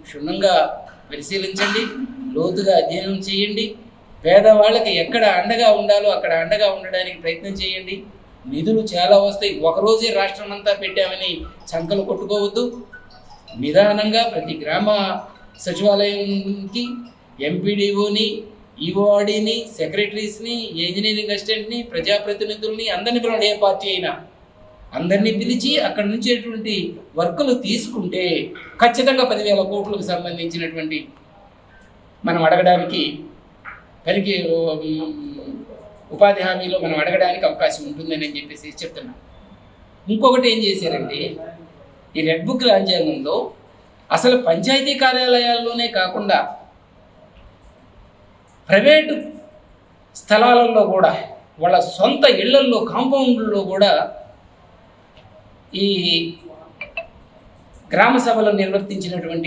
క్షుణ్ణంగా పరిశీలించండి, లోతుగా అధ్యయనం చేయండి. పేదవాళ్ళకి ఎక్కడ అండగా ఉండాలో అక్కడ అండగా ఉండడానికి ప్రయత్నం చేయండి. నిధులు చాలా వస్తాయి. ఒకరోజే రాష్ట్రం అంతా పెట్టామని చంకలు కొట్టుకోవద్దు. నిదానంగా ప్రతి గ్రామ సచివాలయంకి ఎంపీడీఓని, ఈఓఆర్డీని, సెక్రటరీస్ని, ఇంజనీరింగ్ అసిస్టెంట్ని, ప్రజాప్రతినిధుల్ని అందరినీ పిలవండి. ఏ పార్టీ అయినా అందరినీ పిలిచి అక్కడి నుంచేటువంటి వర్కులు తీసుకుంటే ఖచ్చితంగా 10,000 కోట్లకు సంబంధించినటువంటి మనం అడగడానికి పనికి ఉపాధి హామీలో మనం అడగడానికి అవకాశం ఉంటుందని చెప్పేసి చెప్తున్నాను. ఇంకొకటి ఏం చేశారంటే, ఈ రెడ్ బుక్ రాజ్యాంగంలో అసలు పంచాయతీ కార్యాలయాల్లోనే కాకుండా ప్రైవేటు స్థలాలలో కూడా, వాళ్ళ సొంత ఇళ్లల్లో, కాంపౌండ్లలో కూడా ఈ గ్రామ సభలు నిర్వర్తించినటువంటి